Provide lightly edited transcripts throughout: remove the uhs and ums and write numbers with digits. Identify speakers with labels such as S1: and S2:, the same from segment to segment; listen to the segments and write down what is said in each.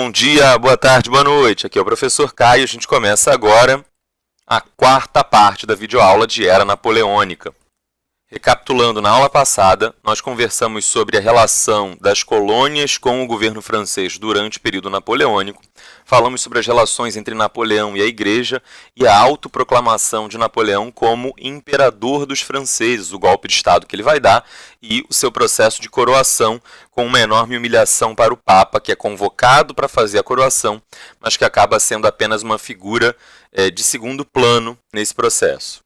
S1: Bom dia, boa tarde, boa noite. Aqui é o professor Caio. A gente começa agora a quarta parte da videoaula de Era Napoleônica. Recapitulando, na aula passada, nós conversamos sobre a relação das colônias com o governo francês durante o período napoleônico. Falamos sobre as relações entre Napoleão e a Igreja e a autoproclamação de Napoleão como imperador dos franceses, o golpe de Estado que ele vai dar e o seu processo de coroação com uma enorme humilhação para o Papa, que é convocado para fazer a coroação, mas que acaba sendo apenas uma figura de segundo plano nesse processo.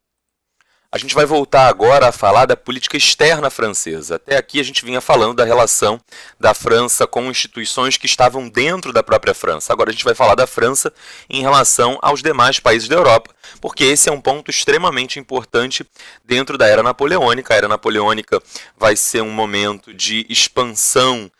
S1: A gente vai voltar agora a falar da política externa francesa. Até aqui a gente vinha falando da relação da França com instituições que estavam dentro da própria França. Agora a gente vai falar da França em relação aos demais países da Europa, porque esse é um ponto extremamente importante dentro da Era Napoleônica. A Era Napoleônica vai ser um momento de expansão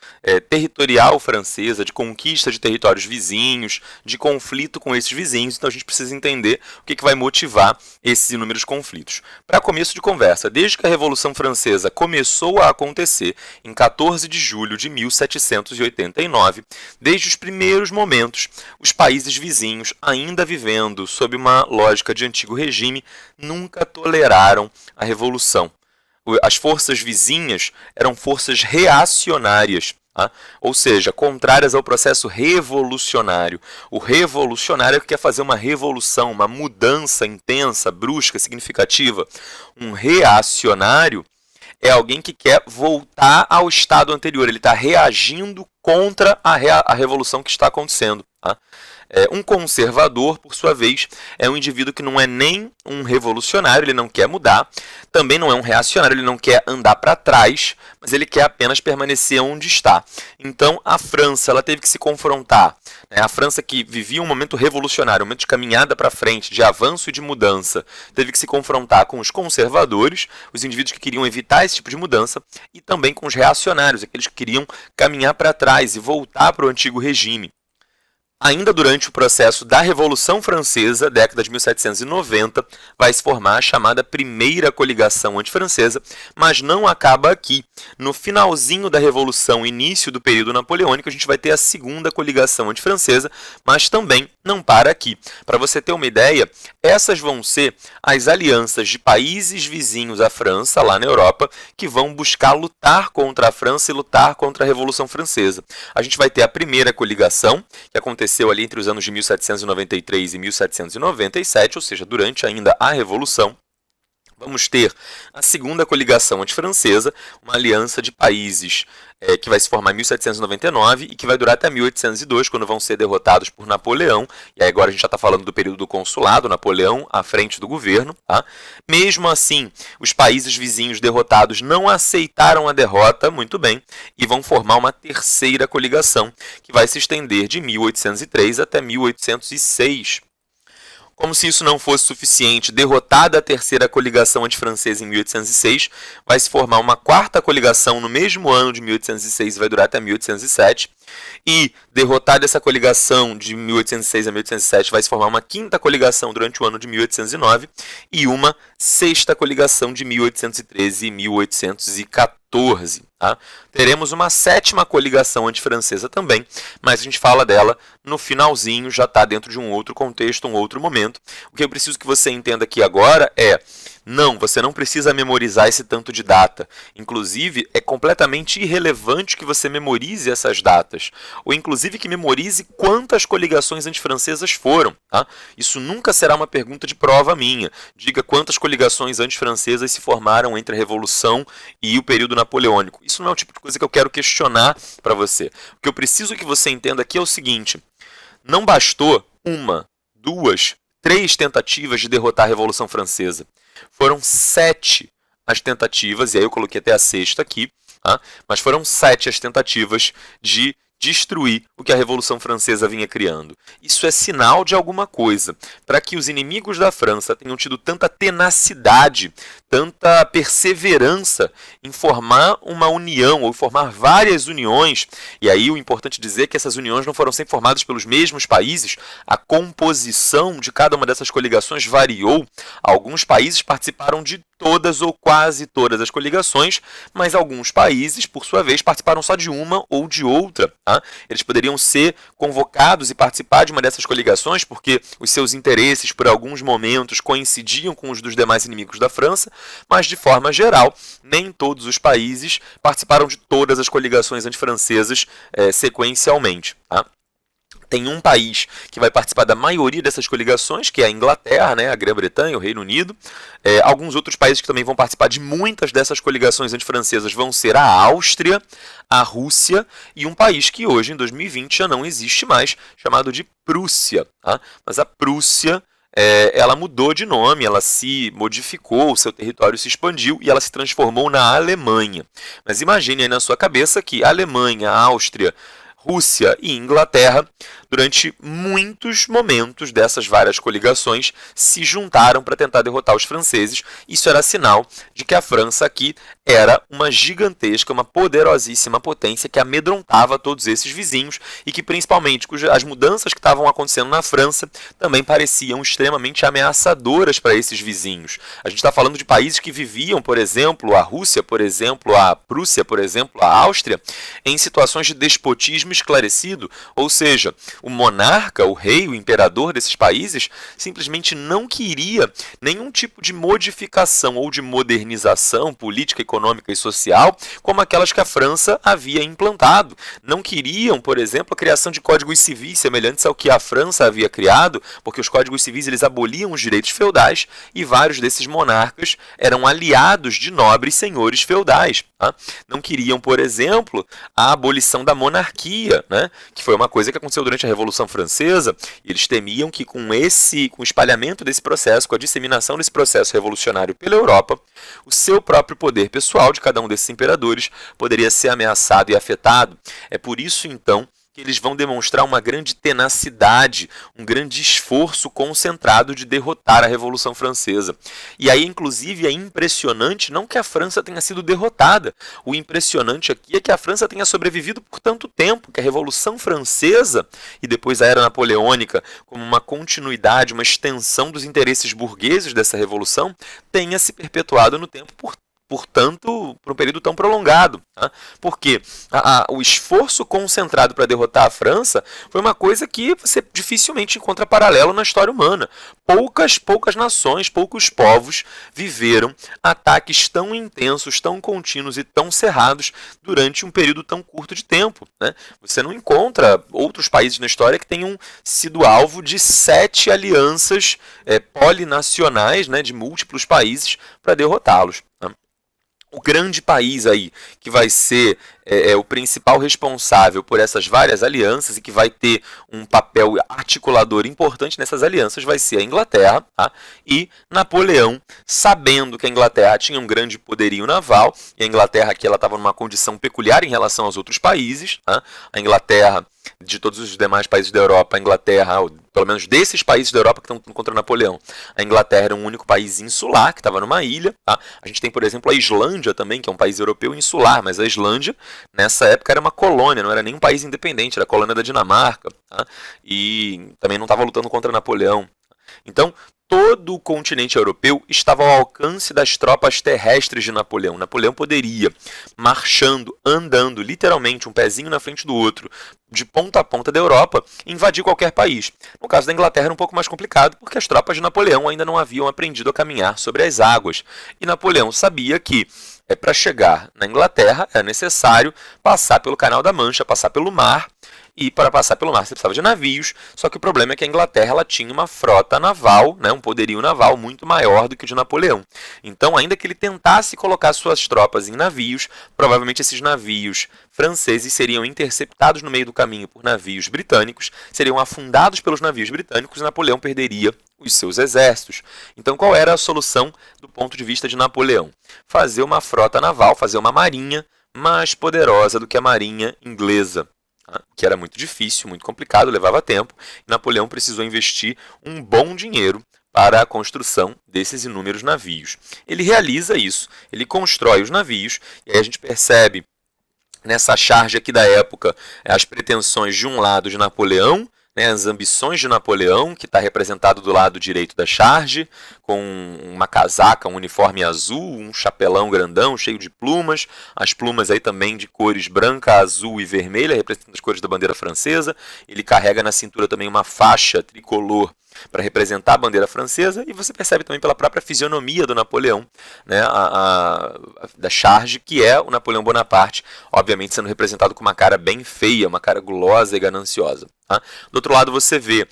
S1: territorial francesa, de conquista de territórios vizinhos, de conflito com esses vizinhos. Então a gente precisa entender o que vai motivar esses inúmeros conflitos. Para começo de conversa, desde que a Revolução Francesa começou a acontecer em 14 de julho de 1789, desde os primeiros momentos, os países vizinhos, ainda vivendo sob uma lógica de antigo regime, nunca toleraram a Revolução. As forças vizinhas eram forças reacionárias, ou seja, contrárias ao processo revolucionário. O revolucionário é que quer fazer uma revolução, uma mudança intensa, brusca, significativa. Um reacionário é alguém que quer voltar ao estado anterior. Ele está reagindo contra a revolução que está acontecendo. Um conservador, por sua vez, é um indivíduo que não é nem um revolucionário, ele não quer mudar, também não é um reacionário, ele não quer andar para trás, mas ele quer apenas permanecer onde está. Então, a França ela teve que se confrontar, a França que vivia um momento revolucionário, um momento de caminhada para frente, de avanço e de mudança, teve que se confrontar com os conservadores, os indivíduos que queriam evitar esse tipo de mudança, e também com os reacionários, aqueles que queriam caminhar para trás e voltar para o antigo regime. Ainda durante o processo da Revolução Francesa, década de 1790, vai se formar a chamada Primeira Coligação Antifrancesa, mas não acaba aqui. No finalzinho da Revolução, início do período napoleônico, a gente vai ter a Segunda Coligação Antifrancesa, mas também não para aqui. Para você ter uma ideia, essas vão ser as alianças de países vizinhos à França, lá na Europa, que vão buscar lutar contra a França e lutar contra a Revolução Francesa. A gente vai ter a Primeira Coligação, que aconteceu ali entre os anos de 1793 e 1797, ou seja, durante ainda a Revolução. Vamos ter a Segunda Coligação Antifrancesa, uma aliança de países que vai se formar em 1799 e que vai durar até 1802, quando vão ser derrotados por Napoleão. E aí agora a gente já está falando do período do consulado, Napoleão à frente do governo. Mesmo assim, os países vizinhos derrotados não aceitaram a derrota, muito bem, e vão formar uma terceira coligação, que vai se estender de 1803 até 1806. Como se isso não fosse suficiente, derrotada a terceira coligação antifrancesa em 1806, vai se formar uma quarta coligação no mesmo ano de 1806 e vai durar até 1807. E, derrotada essa coligação de 1806 a 1807, vai se formar uma quinta coligação durante o ano de 1809 e uma sexta coligação de 1813 e 1814. Teremos uma sétima coligação antifrancesa também, mas a gente fala dela no finalzinho, já está dentro de um outro contexto, um outro momento. O que eu preciso que você entenda aqui agora é: não, você não precisa memorizar esse tanto de data. Inclusive, é completamente irrelevante que você memorize essas datas, ou inclusive que memorize quantas coligações antifrancesas foram. Isso nunca será uma pergunta de prova minha. Diga quantas coligações antifrancesas se formaram entre a Revolução e o período napoleônico. Isso não é o tipo de coisa que eu quero questionar para você. O que eu preciso que você entenda aqui é o seguinte: não bastou uma, duas, três tentativas de derrotar a Revolução Francesa. Foram 7 as tentativas, e aí eu coloquei até a sexta aqui, mas foram 7 as tentativas de destruir o que a Revolução Francesa vinha criando. Isso é sinal de alguma coisa. Para que os inimigos da França tenham tido tanta tenacidade, tanta perseverança em formar uma união ou formar várias uniões, e aí o importante dizer é que essas uniões não foram sempre formadas pelos mesmos países, a composição de cada uma dessas coligações variou. Alguns países participaram de todas ou quase todas as coligações, mas alguns países, por sua vez, participaram só de uma ou de outra. Tá? Eles poderiam ser convocados e participar de uma dessas coligações porque os seus interesses, por alguns momentos, coincidiam com os dos demais inimigos da França, mas, de forma geral, nem todos os países participaram de todas as coligações antifrancesas sequencialmente. Tá? Tem um país que vai participar da maioria dessas coligações, que é a Inglaterra, né, a Grã-Bretanha, o Reino Unido. Alguns outros países que também vão participar de muitas dessas coligações antifrancesas vão ser a Áustria, a Rússia e um país que hoje, em 2020, já não existe mais, chamado de Prússia. Tá? Mas a Prússia, ela mudou de nome, ela se modificou, o seu território se expandiu e ela se transformou na Alemanha. Mas imagine aí na sua cabeça que a Alemanha, a Áustria, Rússia e Inglaterra, durante muitos momentos dessas várias coligações, se juntaram para tentar derrotar os franceses. Isso era sinal de que a França aqui era uma gigantesca, uma poderosíssima potência que amedrontava todos esses vizinhos e que, principalmente, as mudanças que estavam acontecendo na França também pareciam extremamente ameaçadoras para esses vizinhos. A gente está falando de países que viviam, por exemplo, a Rússia, por exemplo, a Prússia, por exemplo, a Áustria, em situações de despotismo esclarecido, ou seja, o monarca, o rei, o imperador desses países simplesmente não queria nenhum tipo de modificação ou de modernização política, econômica e social como aquelas que a França havia implantado. Não queriam, por exemplo, a criação de códigos civis semelhantes ao que a França havia criado, porque os códigos civis eles aboliam os direitos feudais e vários desses monarcas eram aliados de nobres senhores feudais. Tá? Não queriam, por exemplo, a abolição da monarquia, né? Que foi uma coisa que aconteceu durante a Revolução Francesa, e eles temiam que com o espalhamento desse processo, com a disseminação desse processo revolucionário pela Europa, o seu próprio poder pessoal de cada um desses imperadores poderia ser ameaçado e afetado. É por isso, então, que eles vão demonstrar uma grande tenacidade, um grande esforço concentrado de derrotar a Revolução Francesa. E aí, inclusive, é impressionante não que a França tenha sido derrotada. O impressionante aqui é que a França tenha sobrevivido por tanto tempo, que a Revolução Francesa e depois a Era Napoleônica, como uma continuidade, uma extensão dos interesses burgueses dessa revolução, tenha se perpetuado no tempo por um período tão prolongado. Tá? Porque o esforço concentrado para derrotar a França foi uma coisa que você dificilmente encontra paralelo na história humana. Poucas nações, poucos povos viveram ataques tão intensos, tão contínuos e tão cerrados durante um período tão curto de tempo. Né? Você não encontra outros países na história que tenham sido alvo de 7 alianças polinacionais, né, de múltiplos países para derrotá-los. Tá? O grande país aí que vai ser o principal responsável por essas várias alianças e que vai ter um papel articulador importante nessas alianças vai ser a Inglaterra, tá? E Napoleão, sabendo que a Inglaterra tinha um grande poderio naval, e a Inglaterra aqui estava numa condição peculiar em relação aos outros países, tá? A Inglaterra, de todos os demais países da Europa, a Inglaterra, pelo menos desses países da Europa que estão contra Napoleão, a Inglaterra era um único país insular, que estava numa ilha. Tá? A gente tem, por exemplo, a Islândia também, que é um país europeu insular, mas a Islândia, nessa época, era uma colônia, não era nem um país independente, era a colônia da Dinamarca, tá? E também não estava lutando contra Napoleão. Então, todo o continente europeu estava ao alcance das tropas terrestres de Napoleão. Napoleão poderia, marchando, andando, literalmente, um pezinho na frente do outro, de ponta a ponta da Europa, invadir qualquer país. No caso da Inglaterra era um pouco mais complicado, porque as tropas de Napoleão ainda não haviam aprendido a caminhar sobre as águas. E Napoleão sabia que para chegar na Inglaterra era necessário passar pelo Canal da Mancha, passar pelo mar, e para passar pelo mar você precisava de navios, só que o problema é que a Inglaterra ela tinha uma frota naval, né, um poderio naval muito maior do que o de Napoleão. Então, ainda que ele tentasse colocar suas tropas em navios, provavelmente esses navios franceses seriam interceptados no meio do caminho por navios britânicos, seriam afundados pelos navios britânicos e Napoleão perderia os seus exércitos. Então, qual era a solução do ponto de vista de Napoleão? Fazer uma frota naval, fazer uma marinha mais poderosa do que a marinha inglesa, que era muito difícil, muito complicado, levava tempo, e Napoleão precisou investir um bom dinheiro para a construção desses inúmeros navios. Ele realiza isso, ele constrói os navios, e aí a gente percebe nessa charge aqui da época as pretensões de um lado de Napoleão, as ambições de Napoleão, que está representado do lado direito da charge, com uma casaca, um uniforme azul, um chapelão grandão, cheio de plumas, as plumas aí também de cores branca, azul e vermelha, representando as cores da bandeira francesa. Ele carrega na cintura também uma faixa tricolor para representar a bandeira francesa, e você percebe também pela própria fisionomia do Napoleão, né, da charge, que é o Napoleão Bonaparte, obviamente sendo representado com uma cara bem feia, uma cara gulosa e gananciosa. Tá? Do outro lado você vê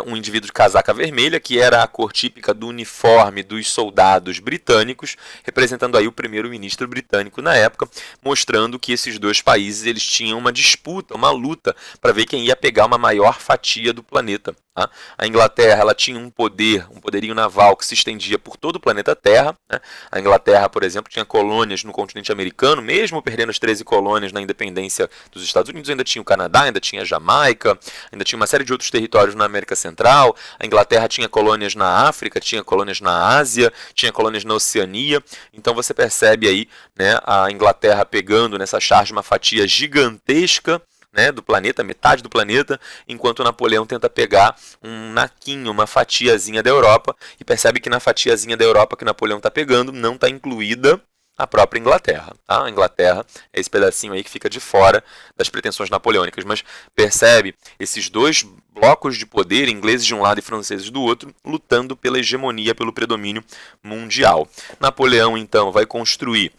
S1: um indivíduo de casaca vermelha, que era a cor típica do uniforme dos soldados britânicos, representando aí o primeiro-ministro britânico na época, mostrando que esses dois países eles tinham uma disputa, uma luta, para ver quem ia pegar uma maior fatia do planeta. Tá? A Inglaterra ela tinha um poderio naval que se estendia por todo o planeta Terra. Né? A Inglaterra, por exemplo, tinha colônias no continente americano, mesmo perdendo as 13 colônias na independência dos Estados Unidos, ainda tinha o Canadá, ainda tinha a Jamaica, ainda tinha uma série de outros territórios na América Central. A Inglaterra tinha colônias na África, tinha colônias na Ásia, tinha colônias na Oceania. Então você percebe aí, né, a Inglaterra pegando nessa charge uma fatia gigantesca, né, do planeta, metade do planeta, enquanto Napoleão tenta pegar um naquinho, uma fatiazinha da Europa, e percebe que na fatiazinha da Europa que Napoleão está pegando não está incluída a própria Inglaterra. Tá? A Inglaterra é esse pedacinho aí que fica de fora das pretensões napoleônicas, mas percebe esses dois blocos de poder, ingleses de um lado e franceses do outro, lutando pela hegemonia, pelo predomínio mundial. Napoleão, então, vai construir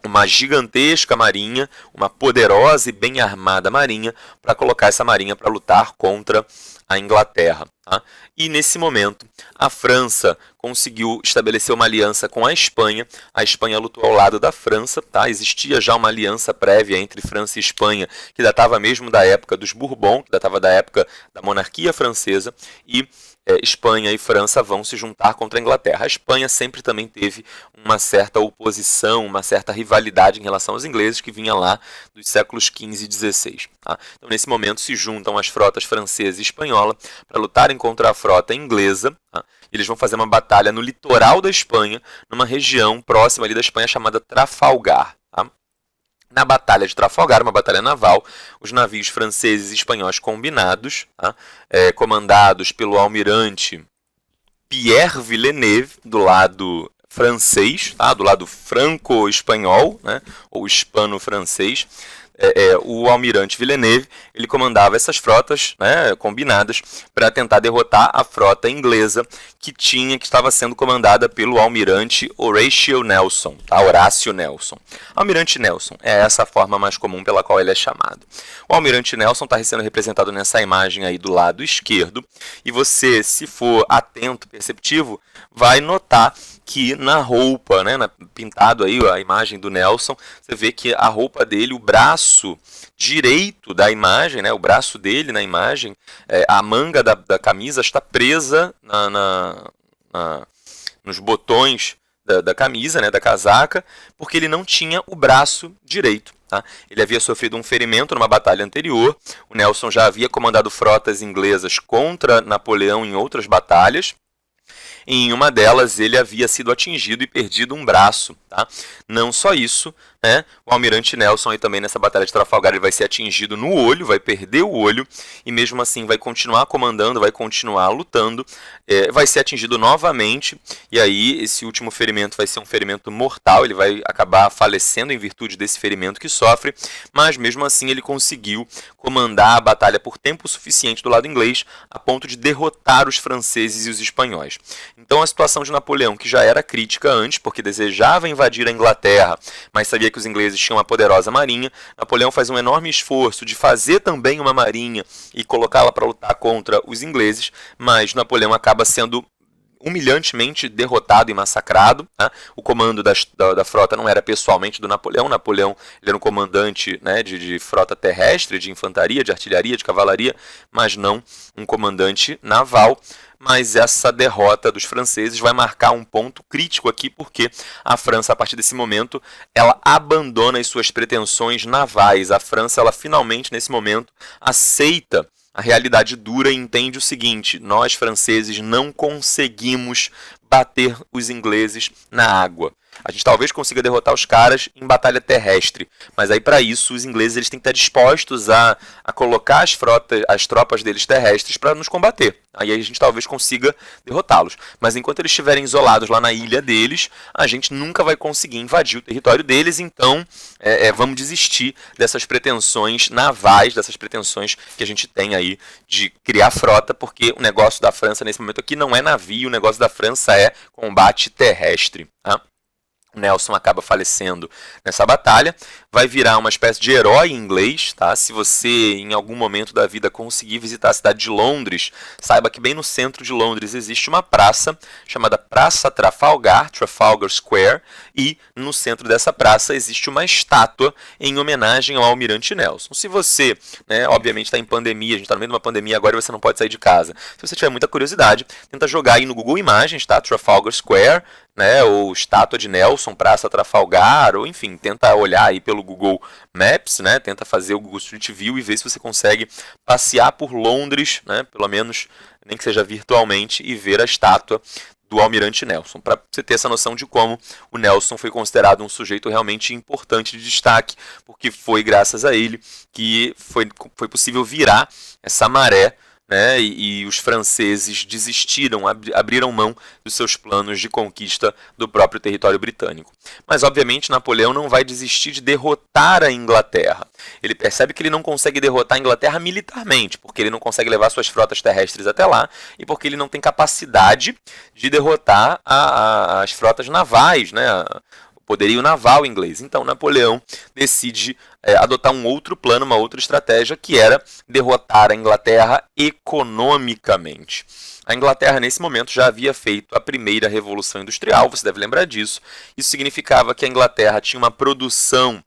S1: uma gigantesca marinha, uma poderosa e bem armada marinha, para colocar essa marinha para lutar contra a Inglaterra. Tá? E nesse momento, a França conseguiu estabelecer uma aliança com a Espanha lutou ao lado da França, tá? Existia já uma aliança prévia entre França e Espanha, que datava mesmo da época dos Bourbon, que datava da época da monarquia francesa, e Espanha e França vão se juntar contra a Inglaterra. A Espanha sempre também teve uma certa oposição, uma certa rivalidade em relação aos ingleses, que vinha lá dos séculos XV e XVI. Tá? Então, nesse momento, se juntam as frotas francesa e espanhola para lutarem contra a frota inglesa. Tá? Eles vão fazer uma batalha no litoral da Espanha, numa região próxima ali da Espanha chamada Trafalgar. Tá? Na Batalha de Trafalgar, uma batalha naval, os navios franceses e espanhóis combinados, tá? Comandados pelo almirante Pierre Villeneuve, do lado francês, tá? Do lado franco-espanhol, né? Ou hispano-francês. O almirante Villeneuve ele comandava essas frotas, né, combinadas para tentar derrotar a frota inglesa que estava sendo comandada pelo almirante Horatio Nelson, tá? Horácio Nelson. Almirante Nelson é essa a forma mais comum pela qual ele é chamado. O almirante Nelson está sendo representado nessa imagem aí do lado esquerdo, e você, se for atento, perceptivo, vai notar que na roupa, né, pintado aí a imagem do Nelson, você vê que a roupa dele, o braço direito da imagem, né, o braço dele na imagem, a manga da camisa está presa nos botões da camisa, né, da casaca, porque ele não tinha o braço direito. Tá? Ele havia sofrido um ferimento numa batalha anterior, o Nelson já havia comandado frotas inglesas contra Napoleão em outras batalhas. Em uma delas, ele havia sido atingido e perdido um braço. Tá? Não só isso, né? O almirante Nelson aí também nessa batalha de Trafalgar ele vai ser atingido no olho, vai perder o olho, e mesmo assim vai continuar comandando, vai continuar lutando, vai ser atingido novamente, e aí esse último ferimento vai ser um ferimento mortal, ele vai acabar falecendo em virtude desse ferimento que sofre, mas mesmo assim ele conseguiu comandar a batalha por tempo suficiente do lado inglês, a ponto de derrotar os franceses e os espanhóis. Então a situação de Napoleão, que já era crítica antes, porque desejava invadir a Inglaterra, mas sabia que os ingleses tinham uma poderosa marinha, Napoleão faz um enorme esforço de fazer também uma marinha e colocá-la para lutar contra os ingleses, mas Napoleão acaba sendo humilhantemente derrotado e massacrado. Tá? O comando da frota não era pessoalmente do Napoleão. Napoleão ele era um comandante, né, de frota terrestre, de infantaria, de artilharia, de cavalaria, mas não um comandante naval. Mas essa derrota dos franceses vai marcar um ponto crítico aqui, porque a França, a partir desse momento, ela abandona as suas pretensões navais. A França, ela finalmente, nesse momento, aceita a realidade dura e entende o seguinte: nós franceses não conseguimos bater os ingleses na água. A gente talvez consiga derrotar os caras em batalha terrestre, mas aí para isso os ingleses eles têm que estar dispostos a colocar as tropas deles terrestres para nos combater. Aí a gente talvez consiga derrotá-los. Mas enquanto eles estiverem isolados lá na ilha deles, a gente nunca vai conseguir invadir o território deles, então vamos desistir dessas pretensões navais, dessas pretensões que a gente tem aí de criar frota, porque o negócio da França nesse momento aqui não é navio, o negócio da França é combate terrestre. Tá? O Nelson acaba falecendo nessa batalha, vai virar uma espécie de herói inglês, tá? Se você em algum momento da vida conseguir visitar a cidade de Londres, saiba que bem no centro de Londres existe uma praça chamada Praça Trafalgar, Trafalgar Square, e no centro dessa praça existe uma estátua em homenagem ao Almirante Nelson. Se você, obviamente está em pandemia, a gente está no meio de uma pandemia agora e você não pode sair de casa. Se você tiver muita curiosidade, tenta jogar aí no Google Imagens, tá? Trafalgar Square, ou estátua de Nelson, Praça Trafalgar, ou enfim, tenta olhar aí pelo Google Maps, tenta fazer o Google Street View e ver se você consegue passear por Londres, pelo menos, nem que seja virtualmente, e ver a estátua do Almirante Nelson, para você ter essa noção de como o Nelson foi considerado um sujeito realmente importante de destaque, porque foi graças a ele que foi possível virar essa maré, e os franceses desistiram, abriram mão dos seus planos de conquista do próprio território britânico. Mas, obviamente, Napoleão não vai desistir de derrotar a Inglaterra. Ele percebe que ele não consegue derrotar a Inglaterra militarmente, porque ele não consegue levar suas frotas terrestres até lá, e porque ele não tem capacidade de derrotar as frotas navais, poderio naval inglês. Então Napoleão decide adotar um outro plano, uma outra estratégia, que era derrotar a Inglaterra economicamente. A Inglaterra, nesse momento, já havia feito a primeira Revolução Industrial, você deve lembrar disso. Isso significava que a Inglaterra tinha uma produção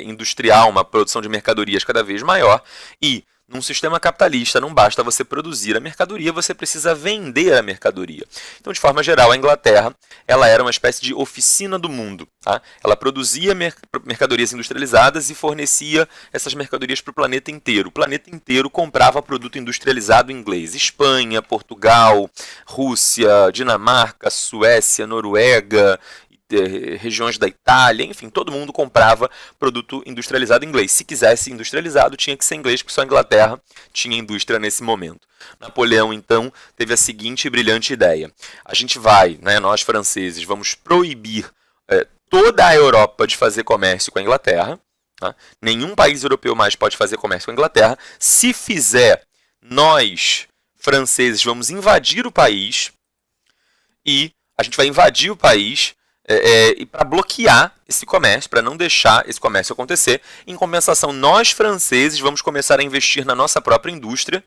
S1: industrial, uma produção de mercadorias cada vez maior, e num sistema capitalista não basta você produzir a mercadoria, você precisa vender a mercadoria. Então, de forma geral, a Inglaterra ela era uma espécie de oficina do mundo. Tá? Ela produzia mercadorias industrializadas e fornecia essas mercadorias para o planeta inteiro. O planeta inteiro comprava produto industrializado inglês. Espanha, Portugal, Rússia, Dinamarca, Suécia, Noruega, regiões da Itália, enfim, todo mundo comprava produto industrializado inglês. Se quisesse industrializado, tinha que ser inglês, porque só a Inglaterra tinha indústria nesse momento. Napoleão, então, teve a seguinte brilhante ideia. A gente vai, nós franceses, vamos proibir toda a Europa de fazer comércio com a Inglaterra. Tá? Nenhum país europeu mais pode fazer comércio com a Inglaterra. Se fizer, nós, franceses, vamos invadir o país e a gente vai invadir o país e para bloquear esse comércio, para não deixar esse comércio acontecer. Em compensação, nós franceses vamos começar a investir na nossa própria indústria.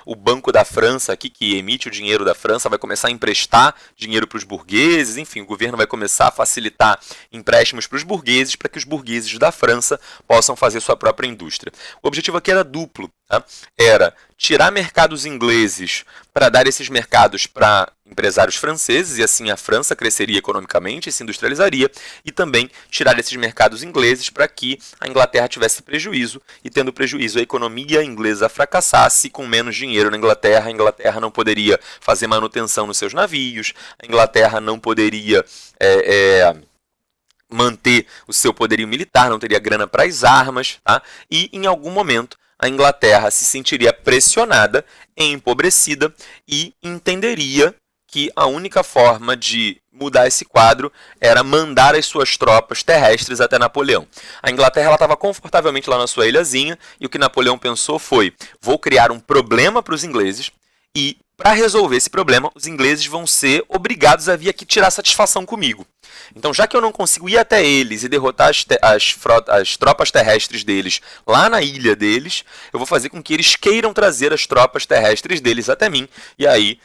S1: O Banco da França, aqui, que emite o dinheiro da França, vai começar a emprestar dinheiro para os burgueses. Enfim, o governo vai começar a facilitar empréstimos para os burgueses, para que os burgueses da França possam fazer sua própria indústria. O objetivo aqui era duplo. Tá? Era tirar mercados ingleses para dar esses mercados para empresários franceses, e assim a França cresceria economicamente e se industrializaria, e também tirar esses mercados ingleses para que a Inglaterra tivesse prejuízo, e tendo prejuízo a economia inglesa fracassasse. Com menos dinheiro na Inglaterra, a Inglaterra não poderia fazer manutenção nos seus navios, a Inglaterra não poderia manter o seu poderio militar, não teria grana para as armas, tá? E em algum momento a Inglaterra se sentiria pressionada, empobrecida, e entenderia que a única forma de mudar esse quadro era mandar as suas tropas terrestres até Napoleão. A Inglaterra estava confortavelmente lá na sua ilhazinha, e o que Napoleão pensou foi: vou criar um problema para os ingleses, e para resolver esse problema, os ingleses vão ser obrigados a vir aqui tirar satisfação comigo. Então, já que eu não consigo ir até eles e derrotar as tropas terrestres deles lá na ilha deles, eu vou fazer com que eles queiram trazer as tropas terrestres deles até mim. E aí,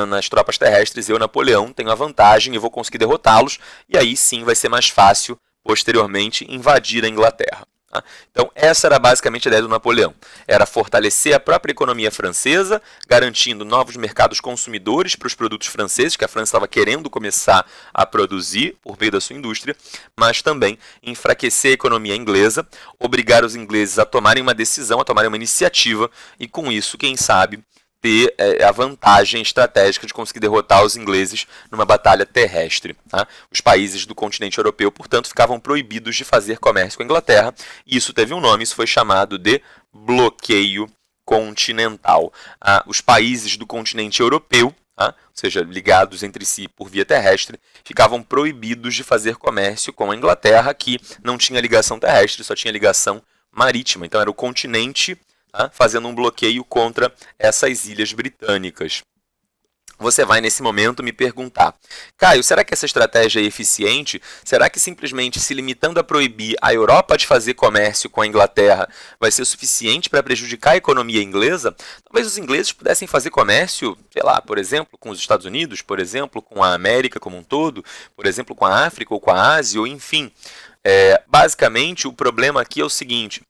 S1: nas tropas terrestres, eu, Napoleão, tenho a vantagem e vou conseguir derrotá-los. E aí sim vai ser mais fácil, posteriormente, invadir a Inglaterra. Tá? Então, essa era basicamente a ideia do Napoleão. Era fortalecer a própria economia francesa, garantindo novos mercados consumidores para os produtos franceses, que a França estava querendo começar a produzir por meio da sua indústria, mas também enfraquecer a economia inglesa, obrigar os ingleses a tomarem uma decisão, a tomarem uma iniciativa, e com isso, quem sabe, ter a vantagem estratégica de conseguir derrotar os ingleses numa batalha terrestre. Tá? Os países do continente europeu, portanto, ficavam proibidos de fazer comércio com a Inglaterra, e isso teve um nome, isso foi chamado de bloqueio continental. Os países do continente europeu, ou seja, ligados entre si por via terrestre, ficavam proibidos de fazer comércio com a Inglaterra, que não tinha ligação terrestre, só tinha ligação marítima. Então era o continente fazendo um bloqueio contra essas ilhas britânicas. Você vai, nesse momento, me perguntar: Caio, será que essa estratégia é eficiente? Será que simplesmente se limitando a proibir a Europa de fazer comércio com a Inglaterra vai ser suficiente para prejudicar a economia inglesa? Talvez os ingleses pudessem fazer comércio, sei lá, por exemplo, com os Estados Unidos, por exemplo, com a América como um todo, por exemplo, com a África ou com a Ásia, ou enfim. Basicamente, o problema aqui é o seguinte: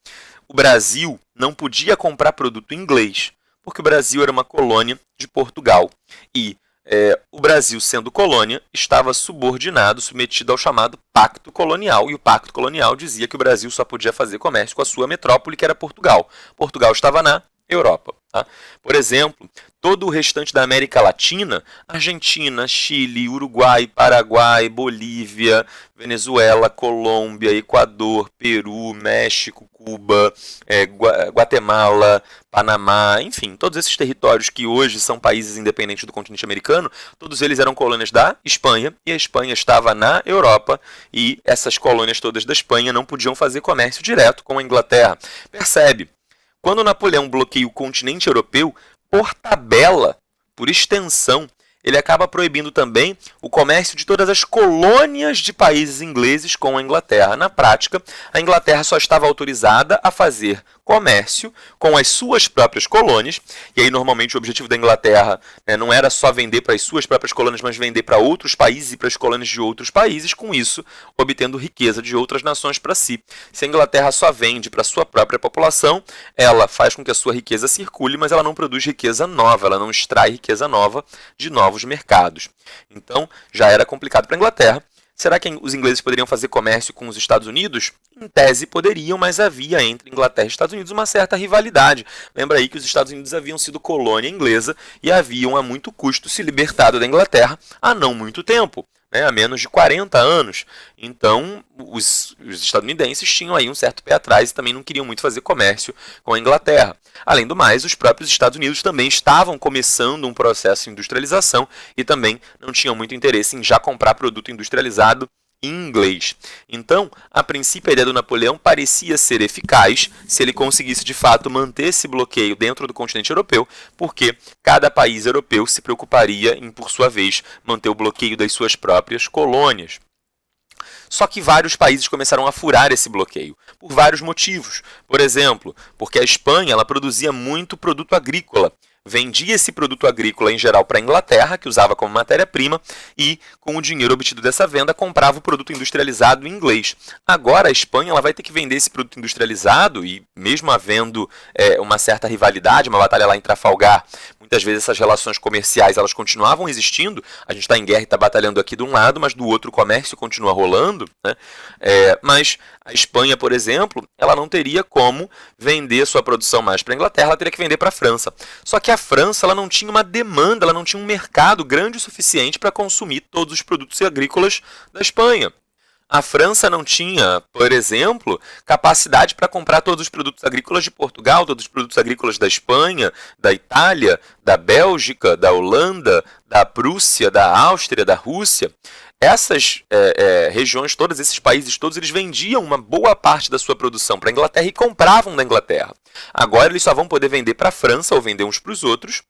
S1: o Brasil não podia comprar produto inglês, porque o Brasil era uma colônia de Portugal. E o Brasil, sendo colônia, estava subordinado, submetido ao chamado Pacto Colonial. E o Pacto Colonial dizia que o Brasil só podia fazer comércio com a sua metrópole, que era Portugal. Portugal estava na Europa. Tá? Por exemplo, todo o restante da América Latina, Argentina, Chile, Uruguai, Paraguai, Bolívia, Venezuela, Colômbia, Equador, Peru, México, Cuba, Guatemala, Panamá, enfim, todos esses territórios que hoje são países independentes do continente americano, todos eles eram colônias da Espanha, e a Espanha estava na Europa, e essas colônias todas da Espanha não podiam fazer comércio direto com a Inglaterra. Percebe? Quando Napoleão bloqueia o continente europeu, por tabela, por extensão, ele acaba proibindo também o comércio de todas as colônias de países ingleses com a Inglaterra. Na prática, a Inglaterra só estava autorizada a fazer comércio com as suas próprias colônias, e aí normalmente o objetivo da Inglaterra não era só vender para as suas próprias colônias, mas vender para outros países e para as colônias de outros países, com isso obtendo riqueza de outras nações para si. Se a Inglaterra só vende para a sua própria população, ela faz com que a sua riqueza circule, mas ela não produz riqueza nova, ela não extrai riqueza nova de novos mercados. Então já era complicado para a Inglaterra. Será que os ingleses poderiam fazer comércio com os Estados Unidos? Em tese poderiam, mas havia entre Inglaterra e Estados Unidos uma certa rivalidade. Lembra aí que os Estados Unidos haviam sido colônia inglesa e haviam a muito custo se libertado da Inglaterra há não muito tempo, há menos de 40 anos. Então, os estadunidenses tinham aí um certo pé atrás e também não queriam muito fazer comércio com a Inglaterra. Além do mais, os próprios Estados Unidos também estavam começando um processo de industrialização e também não tinham muito interesse em já comprar produto industrializado em inglês. Então, a princípio, a ideia do Napoleão parecia ser eficaz se ele conseguisse de fato manter esse bloqueio dentro do continente europeu, porque cada país europeu se preocuparia em, por sua vez, manter o bloqueio das suas próprias colônias. Só que vários países começaram a furar esse bloqueio, por vários motivos. Por exemplo, porque a Espanha ela produzia muito produto agrícola. Vendia esse produto agrícola em geral para a Inglaterra, que usava como matéria-prima, e com o dinheiro obtido dessa venda comprava o produto industrializado em inglês. Agora a Espanha ela vai ter que vender esse produto industrializado, e mesmo havendo uma certa rivalidade, uma batalha lá em Trafalgar, muitas vezes essas relações comerciais elas continuavam existindo. A gente está em guerra e está batalhando aqui de um lado, mas do outro o comércio continua rolando. Mas a Espanha, por exemplo, ela não teria como vender sua produção mais para a Inglaterra, ela teria que vender para a França. Só que a França ela não tinha uma demanda, ela não tinha um mercado grande o suficiente para consumir todos os produtos agrícolas da Espanha. A França não tinha, por exemplo, capacidade para comprar todos os produtos agrícolas de Portugal, todos os produtos agrícolas da Espanha, da Itália, da Bélgica, da Holanda, da Prússia, da Áustria, da Rússia. Essas regiões, todos esses países todos, eles vendiam uma boa parte da sua produção para a Inglaterra e compravam da Inglaterra. Agora eles só vão poder vender para a França ou vender uns para os outros.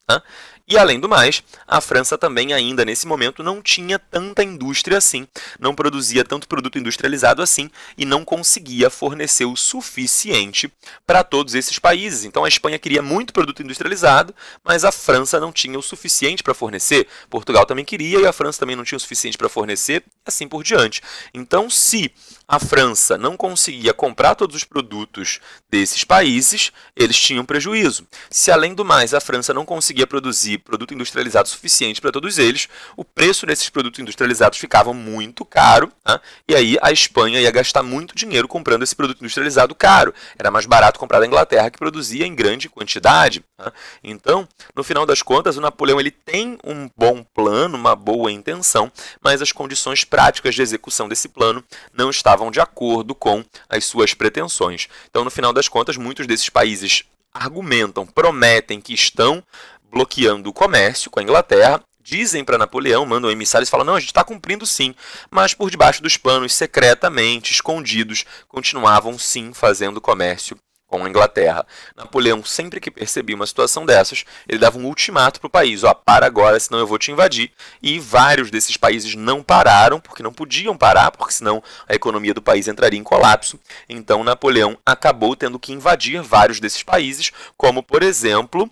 S1: E além do mais, a França também ainda nesse momento não tinha tanta indústria assim, não produzia tanto produto industrializado assim e não conseguia fornecer o suficiente para todos esses países. Então a Espanha queria muito produto industrializado, mas a França não tinha o suficiente para fornecer. Portugal também queria e a França também não tinha o suficiente para fornecer, assim por diante. Então, se a França não conseguia comprar todos os produtos desses países, eles tinham prejuízo. Se, além do mais, a França não conseguia produzir produto industrializado suficiente para todos eles, o preço desses produtos industrializados ficava muito caro, né? E aí a Espanha ia gastar muito dinheiro comprando esse produto industrializado caro. Era mais barato comprar da Inglaterra, que produzia em grande quantidade, né? Então, no final das contas, o Napoleão ele tem um bom plano, uma boa intenção, mas as condições práticas de execução desse plano não estavam de acordo com as suas pretensões. Então, no final das contas, muitos desses países argumentam, prometem que estão bloqueando o comércio com a Inglaterra, dizem para Napoleão, mandam emissários e falam, não, a gente está cumprindo sim, mas por debaixo dos panos, secretamente, escondidos, continuavam sim fazendo comércio com a Inglaterra. Napoleão, sempre que percebia uma situação dessas, ele dava um ultimato para o país, ó, para agora, senão eu vou te invadir. E vários desses países não pararam, porque não podiam parar, porque senão a economia do país entraria em colapso. Então Napoleão acabou tendo que invadir vários desses países, como por exemplo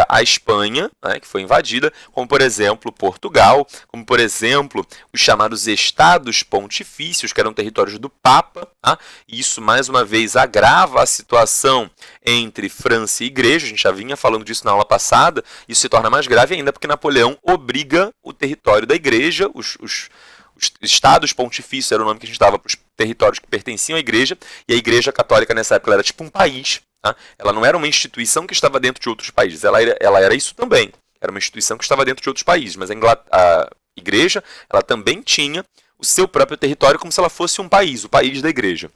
S1: a Espanha, né, que foi invadida, como por exemplo Portugal, como por exemplo os chamados Estados Pontifícios, que eram territórios do Papa, tá? E isso mais uma vez agrava a situação entre França e Igreja, a gente já vinha falando disso na aula passada, isso se torna mais grave ainda porque Napoleão obriga o território da Igreja, os Estados Pontifícios era o nome que a gente dava para os territórios que pertenciam à Igreja, e a Igreja Católica nessa época era tipo um país. Tá? Ela não era uma instituição que estava dentro de outros países, ela era isso também. Era uma instituição que estava dentro de outros países, mas a Igreja ela também tinha o seu próprio território como se ela fosse um país, o país da Igreja,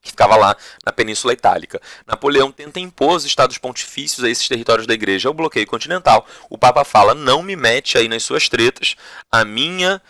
S1: que ficava lá na Península Itálica. Napoleão tenta impor os estados pontifícios a esses territórios da Igreja, ao bloqueio continental. O Papa fala, não me mete aí nas suas tretas, a minha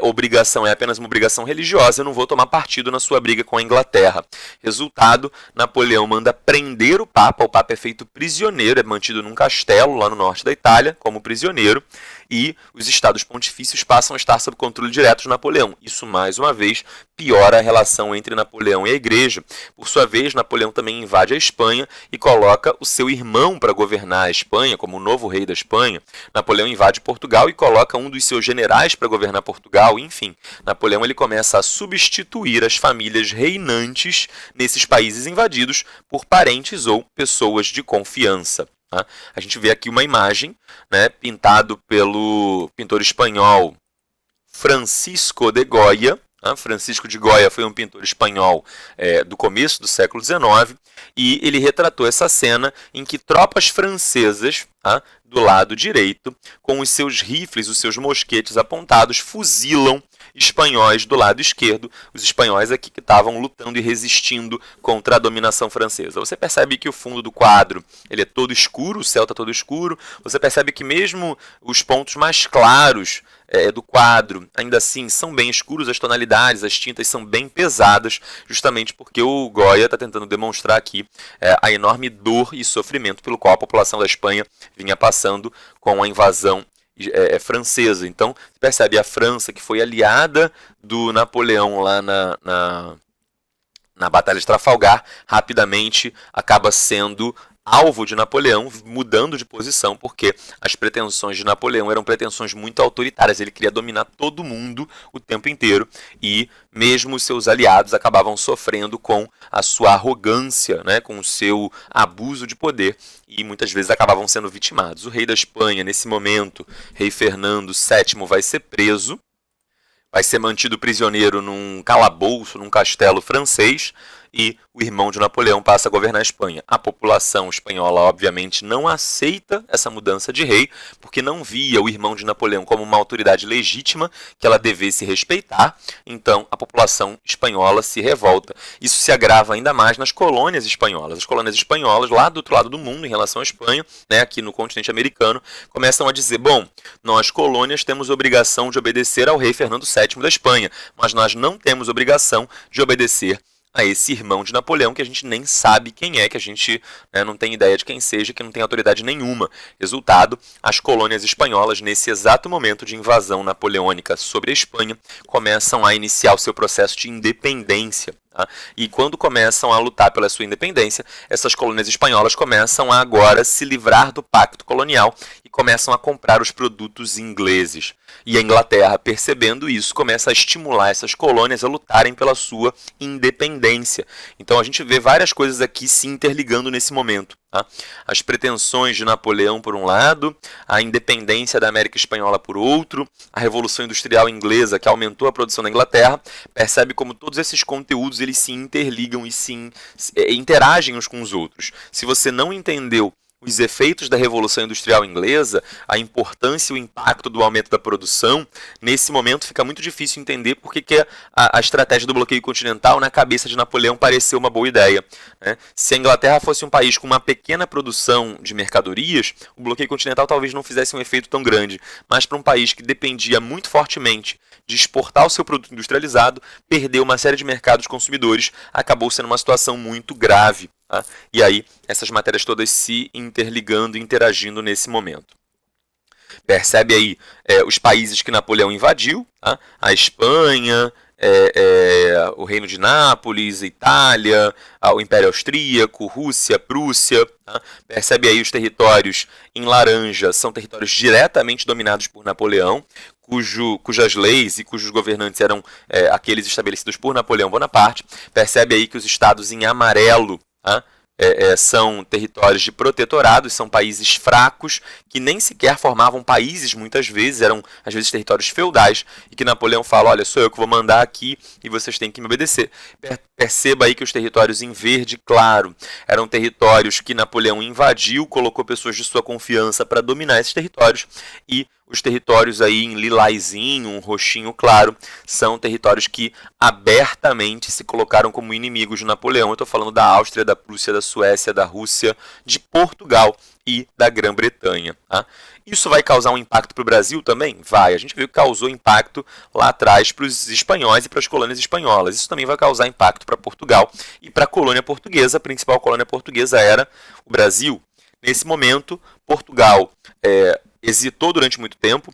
S1: obrigação é apenas uma obrigação religiosa, eu não vou tomar partido na sua briga com a Inglaterra. Resultado, Napoleão manda prender o Papa é feito prisioneiro, é mantido num castelo lá no norte da Itália, como prisioneiro, e os estados pontifícios passam a estar sob controle direto de Napoleão. Isso, mais uma vez, piora a relação entre Napoleão e a Igreja. Por sua vez, Napoleão também invade a Espanha e coloca o seu irmão para governar a Espanha, como o novo rei da Espanha. Napoleão invade Portugal e coloca um dos seus generais para governar Portugal. Enfim, Napoleão ele começa a substituir as famílias reinantes nesses países invadidos por parentes ou pessoas de confiança. Tá? A gente vê aqui uma imagem, né, pintado pelo pintor espanhol Francisco de Goya. Francisco de Goya foi um pintor espanhol do começo do século XIX e ele retratou essa cena em que tropas francesas, do lado direito, com os seus rifles, os seus mosquetes apontados, fuzilam espanhóis do lado esquerdo, os espanhóis aqui que estavam lutando e resistindo contra a dominação francesa. Você percebe que o fundo do quadro ele é todo escuro, o céu está todo escuro, você percebe que mesmo os pontos mais claros do quadro, ainda assim, são bem escuros, as tonalidades, as tintas são bem pesadas, justamente porque o Goya está tentando demonstrar aqui a enorme dor e sofrimento pelo qual a população da Espanha vinha passando com a invasão francesa. Então, você percebe a França, que foi aliada do Napoleão lá na Batalha de Trafalgar, rapidamente acaba sendo alvo de Napoleão, mudando de posição, porque as pretensões de Napoleão eram pretensões muito autoritárias, ele queria dominar todo mundo o tempo inteiro, e mesmo os seus aliados acabavam sofrendo com a sua arrogância, né, com o seu abuso de poder, e muitas vezes acabavam sendo vitimados. O rei da Espanha, nesse momento, rei Fernando VII, vai ser preso, vai ser mantido prisioneiro num calabouço, num castelo francês, e o irmão de Napoleão passa a governar a Espanha. A população espanhola, obviamente, não aceita essa mudança de rei, porque não via o irmão de Napoleão como uma autoridade legítima que ela devesse respeitar. Então, a população espanhola se revolta. Isso se agrava ainda mais nas colônias espanholas. As colônias espanholas, lá do outro lado do mundo, em relação à Espanha, né, aqui no continente americano, começam a dizer, bom, nós colônias temos obrigação de obedecer ao rei Fernando VII da Espanha, mas nós não temos obrigação de obedecer a esse irmão de Napoleão, que a gente nem sabe quem é, que a gente não tem ideia de quem seja, que não tem autoridade nenhuma. Resultado, as colônias espanholas, nesse exato momento de invasão napoleônica sobre a Espanha, começam a iniciar o seu processo de independência. Tá? E quando começam a lutar pela sua independência, essas colônias espanholas começam a agora se livrar do pacto colonial e começam a comprar os produtos ingleses. E a Inglaterra, percebendo isso, começa a estimular essas colônias a lutarem pela sua independência. Então a gente vê várias coisas aqui se interligando nesse momento. Tá? As pretensões de Napoleão por um lado, a independência da América Espanhola por outro, a Revolução Industrial Inglesa que aumentou a produção na Inglaterra, percebe como todos esses conteúdos eles se interligam e interagem uns com os outros. Se você não entendeu os efeitos da Revolução Industrial Inglesa, a importância e o impacto do aumento da produção, nesse momento fica muito difícil entender por que a estratégia do bloqueio continental na cabeça de Napoleão pareceu uma boa ideia. Né? Se a Inglaterra fosse um país com uma pequena produção de mercadorias, o bloqueio continental talvez não fizesse um efeito tão grande, mas para um país que dependia muito fortemente de exportar o seu produto industrializado, perdeu uma série de mercados consumidores, acabou sendo uma situação muito grave. Tá? E aí, essas matérias todas se interligando e interagindo nesse momento. Percebe aí os países que Napoleão invadiu, tá? A Espanha, o Reino de Nápoles, Itália, o Império Austríaco, Rússia, Prússia. Tá? Percebe aí os territórios em laranja, são territórios diretamente dominados por Napoleão, cujas leis e cujos governantes eram aqueles estabelecidos por Napoleão Bonaparte. Percebe aí que os estados em amarelo, tá? São territórios de protetorados, são países fracos, que nem sequer formavam países muitas vezes, eram às vezes territórios feudais, e que Napoleão fala, olha, sou eu que vou mandar aqui e vocês têm que me obedecer. Perceba aí que os territórios em verde claro eram territórios que Napoleão invadiu, colocou pessoas de sua confiança para dominar esses territórios, e os territórios aí em lilazinho, um roxinho claro, são territórios que abertamente se colocaram como inimigos de Napoleão. Eu estou falando da Áustria, da Prússia, da Suécia, da Rússia, de Portugal e da Grã-Bretanha. Tá? Isso vai causar um impacto para o Brasil também? Vai. A gente viu que causou impacto lá atrás para os espanhóis e para as colônias espanholas. Isso também vai causar impacto para Portugal e para a colônia portuguesa. A principal colônia portuguesa era o Brasil. Nesse momento, Portugal hesitou durante muito tempo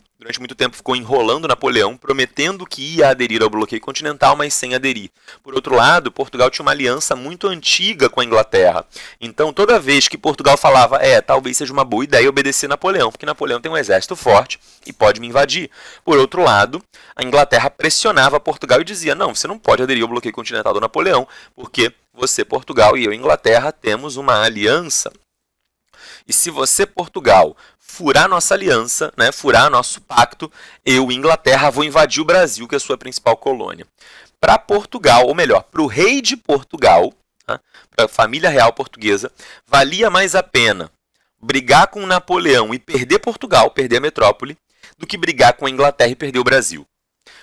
S1: ficou enrolando Napoleão, prometendo que ia aderir ao bloqueio continental, mas sem aderir. Por outro lado, Portugal tinha uma aliança muito antiga com a Inglaterra. Então, toda vez que Portugal falava, talvez seja uma boa ideia obedecer Napoleão, porque Napoleão tem um exército forte e pode me invadir. Por outro lado, a Inglaterra pressionava Portugal e dizia, não, você não pode aderir ao bloqueio continental do Napoleão, porque você, Portugal, e eu, Inglaterra, temos uma aliança. E se você, Portugal, furar nossa aliança, né, furar nosso pacto, eu, Inglaterra, vou invadir o Brasil, que é a sua principal colônia. Para Portugal, ou melhor, para o rei de Portugal, tá, para a família real portuguesa, valia mais a pena brigar com Napoleão e perder Portugal, perder a metrópole, do que brigar com a Inglaterra e perder o Brasil.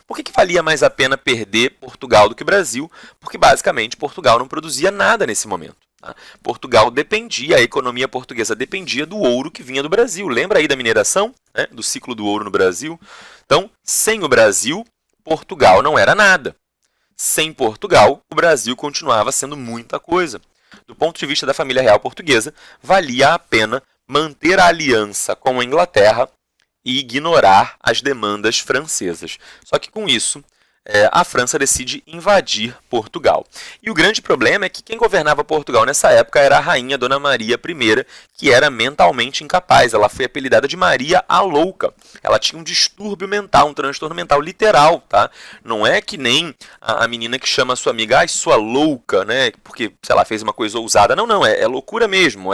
S1: Por que valia mais a pena perder Portugal do que o Brasil? Porque, basicamente, Portugal não produzia nada nesse momento. Tá? Portugal dependia, a economia portuguesa dependia do ouro que vinha do Brasil. Lembra aí da mineração, né? Do ciclo do ouro no Brasil? Então, sem o Brasil, Portugal não era nada. Sem Portugal, o Brasil continuava sendo muita coisa. Do ponto de vista da família real portuguesa, valia a pena manter a aliança com a Inglaterra e ignorar as demandas francesas. Só que com isso, a França decide invadir Portugal. E o grande problema é que quem governava Portugal nessa época era a rainha Dona Maria I, que era mentalmente incapaz. Ela foi apelidada de Maria a Louca. Ela tinha um distúrbio mental, um transtorno mental literal. Tá? Não é que nem a menina que chama a sua amiga, sua louca, né? Porque, sei lá, fez uma coisa ousada. Não, é loucura mesmo,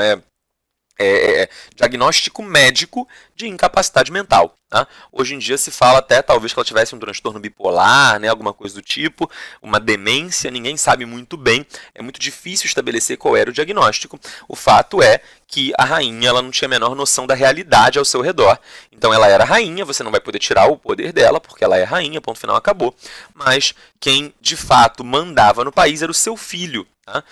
S1: diagnóstico médico de incapacidade mental. Tá? Hoje em dia se fala até talvez que ela tivesse um transtorno bipolar, né, alguma coisa do tipo, uma demência, ninguém sabe muito bem, é muito difícil estabelecer qual era o diagnóstico. O fato é que a rainha ela não tinha a menor noção da realidade ao seu redor. Então ela era rainha, você não vai poder tirar o poder dela, porque ela é rainha, ponto final, acabou. Mas quem de fato mandava no país era o seu filho. Tá?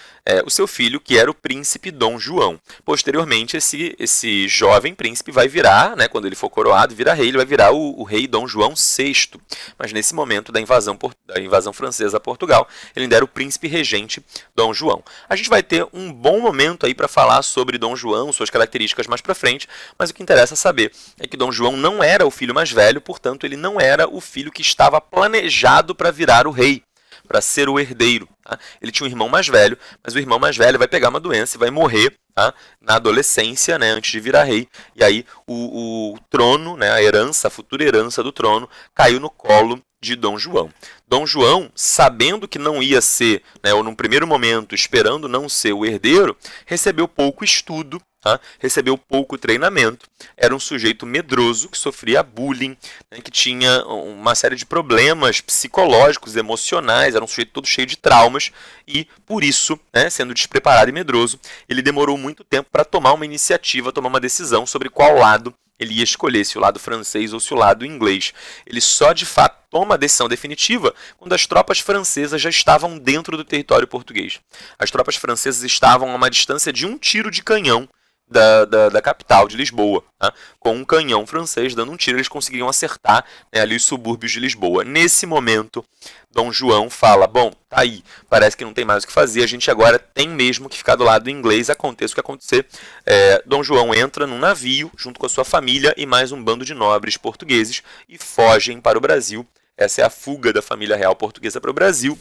S1: O seu filho, que era o príncipe Dom João. Posteriormente, esse jovem príncipe vai virar, né, quando ele for coroado, vira rei, ele vai virar o rei Dom João VI. Mas nesse momento da invasão francesa a Portugal, ele ainda era o príncipe regente Dom João. A gente vai ter um bom momento aí para falar sobre Dom João, suas características mais para frente, mas o que interessa saber é que Dom João não era o filho mais velho, portanto ele não era o filho que estava planejado para virar o rei. para ser o herdeiro. Tá? Ele tinha um irmão mais velho, mas o irmão mais velho vai pegar uma doença e vai morrer, tá? Na adolescência, né, antes de virar rei. E aí o trono, né, a herança, a futura herança do trono, caiu no colo de Dom João. Dom João, sabendo que não ia ser, né, ou num primeiro momento, esperando não ser o herdeiro, recebeu pouco estudo, tá? Recebeu pouco treinamento, era um sujeito medroso, que sofria bullying, né, que tinha uma série de problemas psicológicos, emocionais, era um sujeito todo cheio de traumas, e por isso, né, sendo despreparado e medroso, ele demorou muito tempo para tomar uma iniciativa, tomar uma decisão sobre qual lado ele ia escolher, se o lado francês ou se o lado inglês. Ele só, de fato, toma a decisão definitiva quando as tropas francesas já estavam dentro do território português. As tropas francesas estavam a uma distância de um tiro de canhão da capital de Lisboa. Tá? Com um canhão francês dando um tiro, eles conseguiam acertar, né, ali os subúrbios de Lisboa. Nesse momento, Dom João fala, bom, tá aí, parece que não tem mais o que fazer, a gente agora tem mesmo que ficar do lado inglês, aconteça o que acontecer. Dom João entra num navio, junto com a sua família e mais um bando de nobres portugueses, e fogem para o Brasil. Essa é a fuga da família real portuguesa para o Brasil.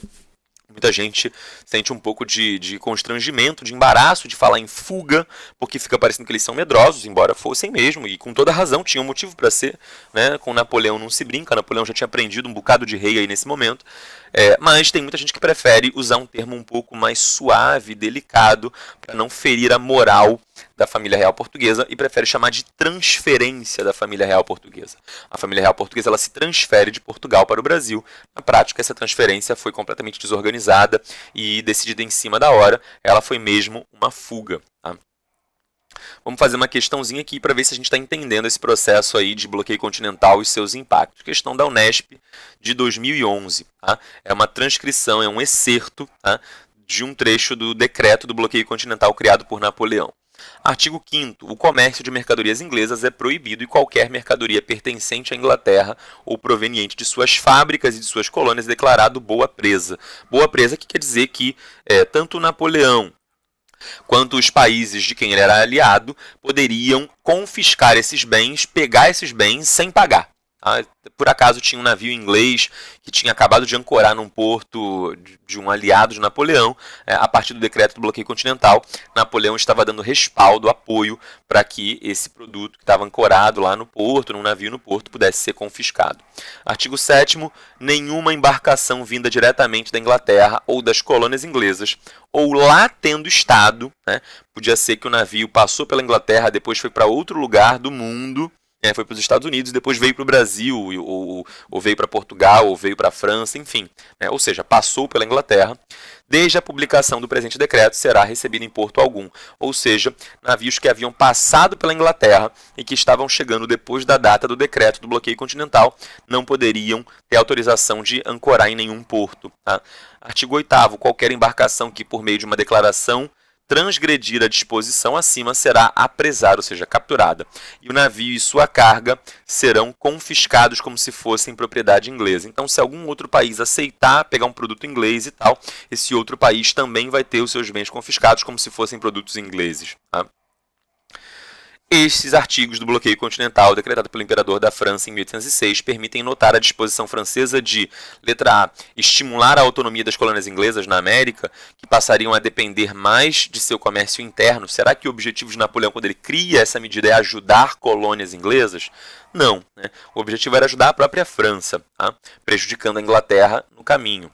S1: Muita gente sente um pouco de constrangimento, de embaraço de falar em fuga, porque fica parecendo que eles são medrosos, embora fossem mesmo, e com toda razão, tinha um motivo para ser, né? Com Napoleão não se brinca, Napoleão já tinha prendido um bocado de rei aí nesse momento, mas tem muita gente que prefere usar um termo um pouco mais suave, delicado, para não ferir a moral da família real portuguesa, e prefere chamar de transferência da família real portuguesa. A família real portuguesa, ela se transfere de Portugal para o Brasil. Na prática, essa transferência foi completamente desorganizada e decidida em cima da hora. Ela foi mesmo uma fuga. Tá? Vamos fazer uma questãozinha aqui para ver se a gente está entendendo esse processo aí de bloqueio continental e seus impactos. Questão da Unesp de 2011. Tá? É uma transcrição, é um excerto, tá, de um trecho do decreto do bloqueio continental criado por Napoleão. Artigo 5º. O comércio de mercadorias inglesas é proibido e qualquer mercadoria pertencente à Inglaterra ou proveniente de suas fábricas e de suas colônias é declarado boa presa. Boa presa que quer dizer que tanto Napoleão quanto os países de quem ele era aliado poderiam confiscar esses bens, pegar esses bens sem pagar. Por acaso tinha um navio inglês que tinha acabado de ancorar num porto de um aliado de Napoleão. A partir do decreto do bloqueio continental, Napoleão estava dando respaldo, apoio para que esse produto que estava ancorado lá no porto, num navio no porto, pudesse ser confiscado. Artigo 7º. Nenhuma embarcação vinda diretamente da Inglaterra ou das colônias inglesas, ou lá tendo estado, né, podia ser que o navio passou pela Inglaterra, depois foi para outro lugar do mundo, foi para os Estados Unidos, depois veio para o Brasil, ou veio para Portugal, ou veio para a França, enfim. Ou seja, passou pela Inglaterra. Desde a publicação do presente decreto, será recebido em porto algum. Ou seja, navios que haviam passado pela Inglaterra e que estavam chegando depois da data do decreto do bloqueio continental não poderiam ter autorização de ancorar em nenhum porto. Tá? Artigo 8º. Qualquer embarcação que, por meio de uma declaração, transgredir a disposição acima será apresada, ou seja, capturada. E o navio e sua carga serão confiscados como se fossem propriedade inglesa. Então, se algum outro país aceitar pegar um produto inglês e tal, esse outro país também vai ter os seus bens confiscados como se fossem produtos ingleses. Tá? Estes artigos do bloqueio continental, decretado pelo imperador da França em 1806, permitem notar a disposição francesa de, letra A, estimular a autonomia das colônias inglesas na América, que passariam a depender mais de seu comércio interno. Será que o objetivo de Napoleão, quando ele cria essa medida, é ajudar colônias inglesas? Não. Né? O objetivo era ajudar a própria França, tá? Prejudicando a Inglaterra no caminho.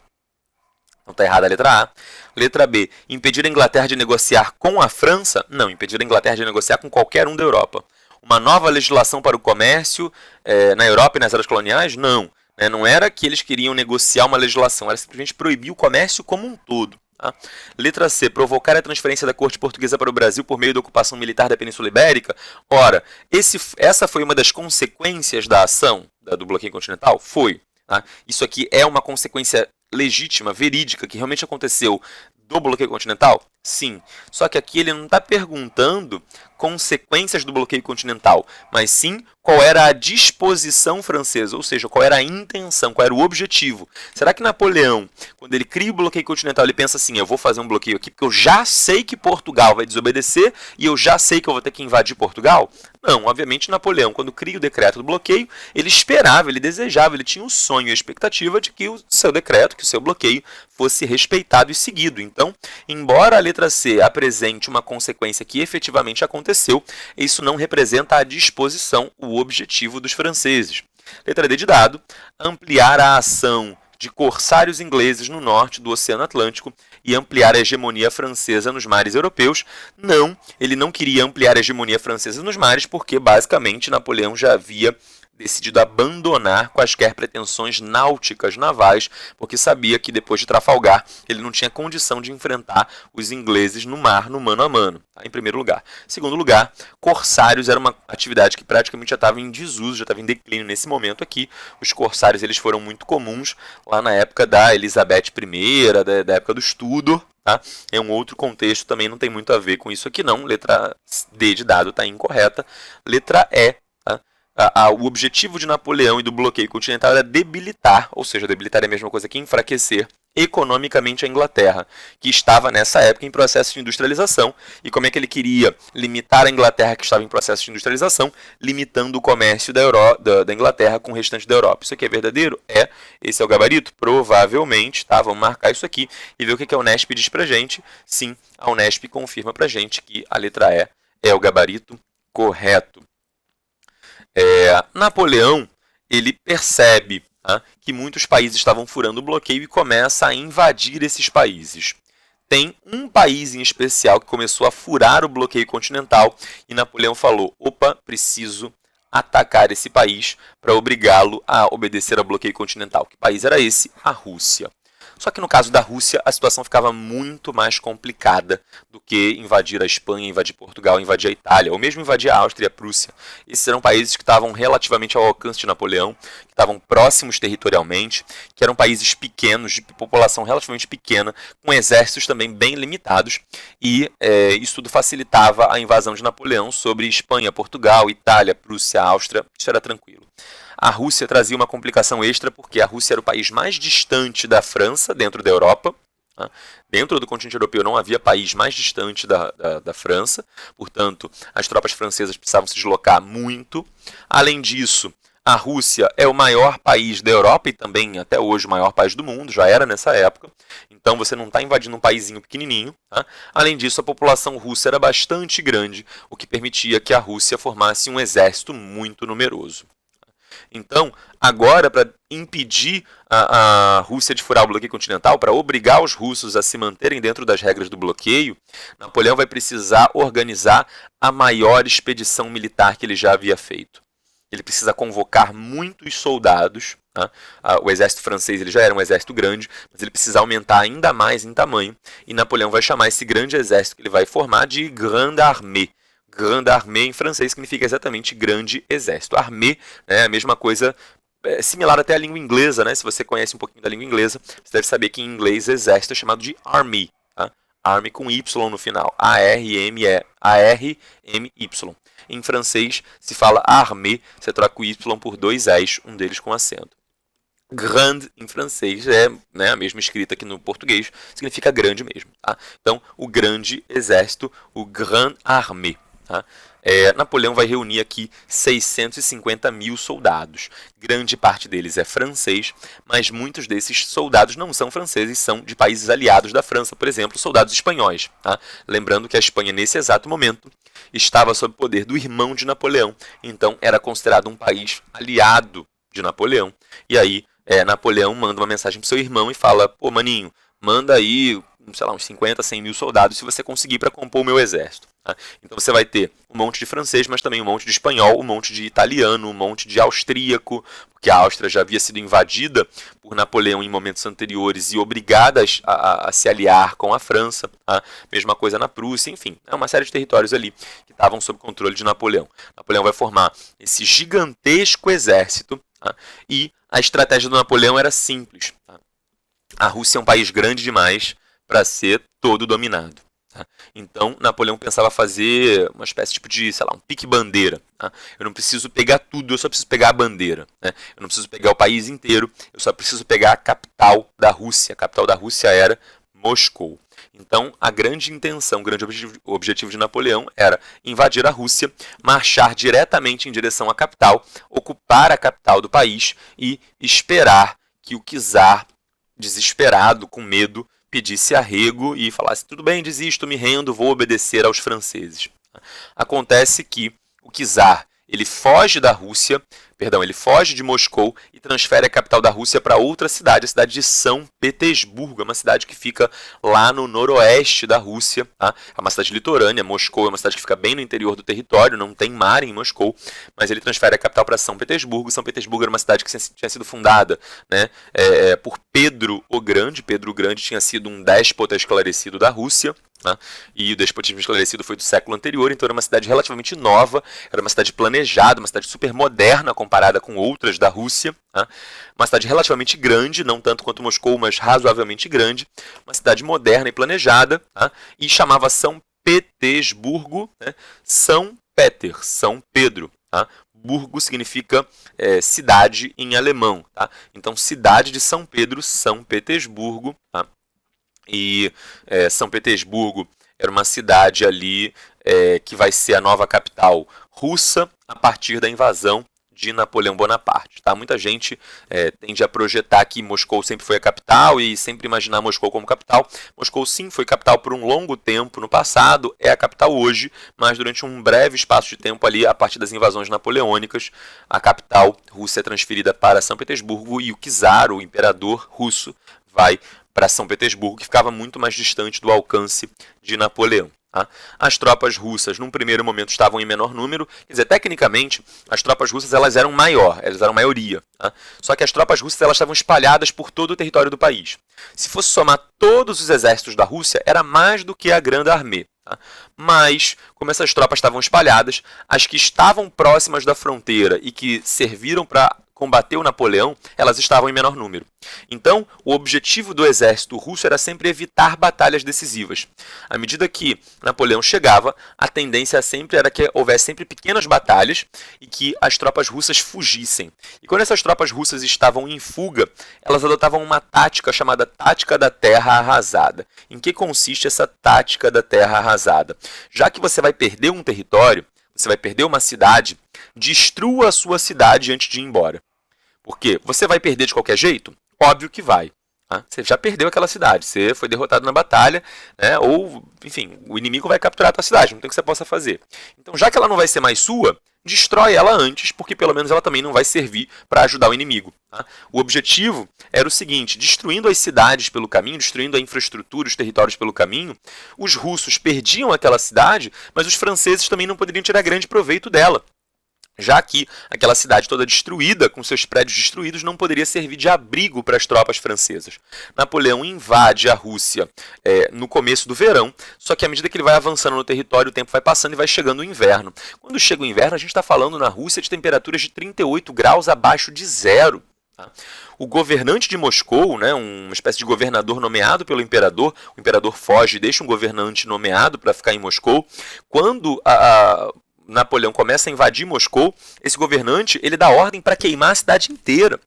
S1: Então está errada a letra A. Letra B. Impedir a Inglaterra de negociar com a França? Não, impedir a Inglaterra de negociar com qualquer um da Europa. Uma nova legislação para o comércio na Europa e nas áreas coloniais? Não. Não era que eles queriam negociar uma legislação, era simplesmente proibir o comércio como um todo. Tá? Letra C. Provocar a transferência da corte portuguesa para o Brasil por meio da ocupação militar da Península Ibérica? Ora, essa foi uma das consequências da ação do bloqueio continental? Foi. Tá? Isso aqui é uma consequência legítima, verídica, que realmente aconteceu do bloqueio continental? Sim, só que aqui ele não está perguntando consequências do bloqueio continental, mas sim qual era a disposição francesa, ou seja, qual era a intenção, qual era o objetivo. Será que Napoleão, quando ele cria o bloqueio continental, ele pensa assim, eu vou fazer um bloqueio aqui porque eu já sei que Portugal vai desobedecer e eu já sei que eu vou ter que invadir Portugal? Não, obviamente Napoleão, quando cria o decreto do bloqueio, ele esperava, ele desejava, ele tinha o sonho e a expectativa de que o seu decreto, que o seu bloqueio fosse respeitado e seguido. Então, embora a letra C apresente uma consequência que efetivamente aconteceu, isso não representa a disposição, o objetivo dos franceses. Letra D de dado, ampliar a ação de corsários ingleses no norte do Oceano Atlântico e ampliar a hegemonia francesa nos mares europeus. Não, ele não queria ampliar a hegemonia francesa nos mares porque, basicamente, Napoleão já havia decidido abandonar quaisquer pretensões náuticas navais, porque sabia que depois de Trafalgar ele não tinha condição de enfrentar os ingleses no mar, no mano a mano, tá? Em primeiro lugar. Segundo lugar, corsários era uma atividade que praticamente já estava em desuso, já estava em declínio nesse momento aqui. Os corsários eles foram muito comuns lá na época da Elizabeth I, da época do Tudor. Tá? É um outro contexto, também não tem muito a ver com isso aqui não. Letra D de dado está incorreta. Letra E, o objetivo de Napoleão e do bloqueio continental era debilitar, ou seja, debilitar é a mesma coisa que enfraquecer economicamente a Inglaterra, que estava nessa época em processo de industrialização. E como é que ele queria limitar a Inglaterra que estava em processo de industrialização? Limitando o comércio da Inglaterra com o restante da Europa. Isso aqui é verdadeiro? É. Esse é o gabarito? Provavelmente. Tá? Vamos marcar isso aqui e ver o que a Unesp diz pra gente. Sim, a Unesp confirma pra gente que a letra E é o gabarito correto. Napoleão ele percebe que muitos países estavam furando o bloqueio e começa a invadir esses países. Tem um país em especial que começou a furar o bloqueio continental e Napoleão falou, opa, preciso atacar esse país para obrigá-lo a obedecer ao bloqueio continental. Que país era esse? A Rússia. Só que no caso da Rússia, a situação ficava muito mais complicada do que invadir a Espanha, invadir Portugal, invadir a Itália, ou mesmo invadir a Áustria e a Prússia. Esses eram países que estavam relativamente ao alcance de Napoleão, que estavam próximos territorialmente, que eram países pequenos, de população relativamente pequena, com exércitos também bem limitados, e isso tudo facilitava a invasão de Napoleão sobre Espanha, Portugal, Itália, Prússia, Áustria. Isso era tranquilo. A Rússia trazia uma complicação extra porque a Rússia era o país mais distante da França, dentro da Europa. Dentro do continente europeu não havia país mais distante da França, portanto, as tropas francesas precisavam se deslocar muito. Além disso, a Rússia é o maior país da Europa e também, até hoje, o maior país do mundo, já era nessa época. Então, você não está invadindo um paísinho pequenininho. Tá? Além disso, a população russa era bastante grande, o que permitia que a Rússia formasse um exército muito numeroso. Então, agora, para impedir a Rússia de furar o bloqueio continental, para obrigar os russos a se manterem dentro das regras do bloqueio, Napoleão vai precisar organizar a maior expedição militar que ele já havia feito. Ele precisa convocar muitos soldados. Tá? O exército francês ele já era um exército grande, mas ele precisa aumentar ainda mais em tamanho. E Napoleão vai chamar esse grande exército que ele vai formar de Grande Armée. Grande Armée em francês significa exatamente grande exército. Armée é a mesma coisa, similar até à língua inglesa, né? Se você conhece um pouquinho da língua inglesa, você deve saber que em inglês exército é chamado de army. Tá? Army com Y no final. A-R-M-E. A-R-M-Y. Em francês se fala armée, você troca o Y por dois E's, um deles com acento. Grande em francês é a mesma escrita que no português, significa grande mesmo. Tá? Então, o grande exército, o Grande Armée. Tá? Napoleão vai reunir aqui 650 mil soldados. Grande parte deles é francês, mas muitos desses soldados não são franceses, são de países aliados da França, por exemplo, soldados espanhóis. Tá? Lembrando que a Espanha, nesse exato momento, estava sob o poder do irmão de Napoleão, então era considerado um país aliado de Napoleão. E aí, Napoleão manda uma mensagem para seu irmão e fala, pô, maninho, manda aí, sei lá, uns 50, 100 mil soldados se você conseguir para compor o meu exército. Tá? Então você vai ter um monte de francês, mas também um monte de espanhol, um monte de italiano, um monte de austríaco, porque a Áustria já havia sido invadida por Napoleão em momentos anteriores e obrigada a se aliar com a França. Tá? Mesma coisa na Prússia, enfim, é uma série de territórios ali que estavam sob controle de Napoleão. Napoleão vai formar esse gigantesco exército, tá? E a estratégia do Napoleão era simples. Tá? A Rússia é um país grande demais para ser todo dominado. Então, Napoleão pensava fazer uma espécie tipo de, sei lá, um pique-bandeira. Eu não preciso pegar tudo, eu só preciso pegar a bandeira. Eu não preciso pegar o país inteiro, eu só preciso pegar a capital da Rússia. A capital da Rússia era Moscou. Então, a grande intenção, o grande objetivo de Napoleão era invadir a Rússia, marchar diretamente em direção à capital, ocupar a capital do país e esperar que o czar, desesperado, com medo, pedisse arrego e falasse: tudo bem, desisto, me rendo, vou obedecer aos franceses. Acontece que o czar, ele foge da Rússia, ele foge de Moscou e transfere a capital da Rússia para outra cidade, a cidade de São Petersburgo, é uma cidade que fica lá no noroeste da Rússia, é uma cidade litorânea. Moscou é uma cidade que fica bem no interior do território, não tem mar em Moscou, mas ele transfere a capital para São Petersburgo. São Petersburgo era uma cidade que tinha sido fundada, por Pedro o Grande. Pedro o Grande tinha sido um déspota esclarecido da Rússia, e o despotismo esclarecido foi do século anterior, então era uma cidade relativamente nova, era uma cidade planejada, uma cidade super moderna comparada com outras da Rússia, uma cidade relativamente grande, não tanto quanto Moscou, mas razoavelmente grande, uma cidade moderna e planejada, e chamava São Petersburgo, São Peter, São Pedro. Burgo significa cidade em alemão. Então, cidade de São Pedro, São Petersburgo. E São Petersburgo era uma cidade ali que vai ser a nova capital russa a partir da invasão de Napoleão Bonaparte. Muita gente tende a projetar que Moscou sempre foi a capital e sempre imaginar Moscou como capital. Moscou sim foi capital por um longo tempo no passado, é a capital hoje, mas durante um breve espaço de tempo ali, a partir das invasões napoleônicas, a capital russa é transferida para São Petersburgo e o czar, o imperador russo, vai para São Petersburgo, que ficava muito mais distante do alcance de Napoleão. As tropas russas, num primeiro momento, estavam em menor número. Quer dizer, tecnicamente, as tropas russas elas eram maioria. Só que as tropas russas elas estavam espalhadas por todo o território do país. Se fosse somar todos os exércitos da Rússia, era mais do que a Grande Armée. Mas, como essas tropas estavam espalhadas, as que estavam próximas da fronteira e que serviram para combater o Napoleão, elas estavam em menor número. Então, o objetivo do exército russo era sempre evitar batalhas decisivas. À medida que Napoleão chegava, a tendência sempre era que houvesse sempre pequenas batalhas e que as tropas russas fugissem. E quando essas tropas russas estavam em fuga, elas adotavam uma tática chamada tática da terra arrasada. Em que consiste essa tática da terra arrasada? Já que você vai perder um território, você vai perder uma cidade, destrua a sua cidade antes de ir embora. Porque você vai perder de qualquer jeito? Óbvio que vai. Você já perdeu aquela cidade, você foi derrotado na batalha, ou, enfim, o inimigo vai capturar a tua cidade, não tem o que você possa fazer. Então, já que ela não vai ser mais sua, destrói ela antes, porque pelo menos ela também não vai servir para ajudar o inimigo. O objetivo era o seguinte: destruindo as cidades pelo caminho, destruindo a infraestrutura, os territórios pelo caminho, os russos perdiam aquela cidade, mas os franceses também não poderiam tirar grande proveito dela, já que aquela cidade toda destruída, com seus prédios destruídos, não poderia servir de abrigo para as tropas francesas. Napoleão invade a Rússia no começo do verão, só que à medida que ele vai avançando no território, o tempo vai passando e vai chegando o inverno. Quando chega o inverno, a gente está falando na Rússia de temperaturas de 38 graus abaixo de zero. O governante de Moscou, uma espécie de governador nomeado pelo imperador, o imperador foge e deixa um governante nomeado para ficar em Moscou. Quando Napoleão começa a invadir Moscou, esse governante ele dá ordem para queimar a cidade inteira.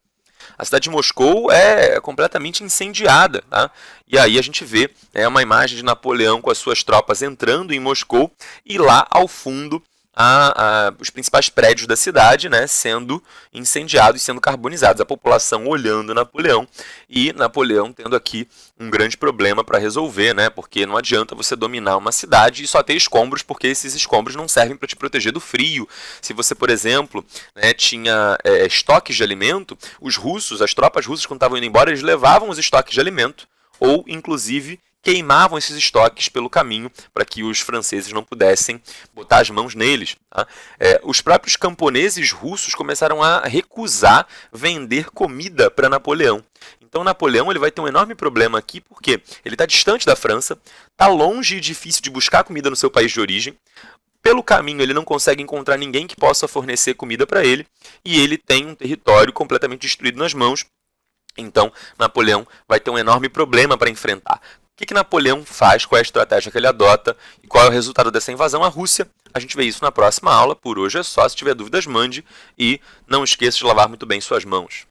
S1: A cidade de Moscou é completamente incendiada. E aí a gente vê uma imagem de Napoleão com as suas tropas entrando em Moscou e lá ao fundo os principais prédios da cidade sendo incendiados e sendo carbonizados. A população olhando Napoleão e Napoleão tendo aqui um grande problema para resolver, porque não adianta você dominar uma cidade e só ter escombros, porque esses escombros não servem para te proteger do frio. Se você, por exemplo, tinha estoques de alimento, as tropas russas, quando estavam indo embora, eles levavam os estoques de alimento ou, inclusive, queimavam esses estoques pelo caminho para que os franceses não pudessem botar as mãos neles. Os próprios camponeses russos começaram a recusar vender comida para Napoleão. Então Napoleão ele vai ter um enorme problema aqui, porque ele está distante da França, está longe e difícil de buscar comida no seu país de origem. Pelo caminho ele não consegue encontrar ninguém que possa fornecer comida para ele, e ele tem um território completamente destruído nas mãos. Então Napoleão vai ter um enorme problema para enfrentar. que Napoleão faz, qual é a estratégia que ele adota e qual é o resultado dessa invasão à Rússia. A gente vê isso na próxima aula. Por hoje é só. Se tiver dúvidas, mande e não esqueça de lavar muito bem suas mãos.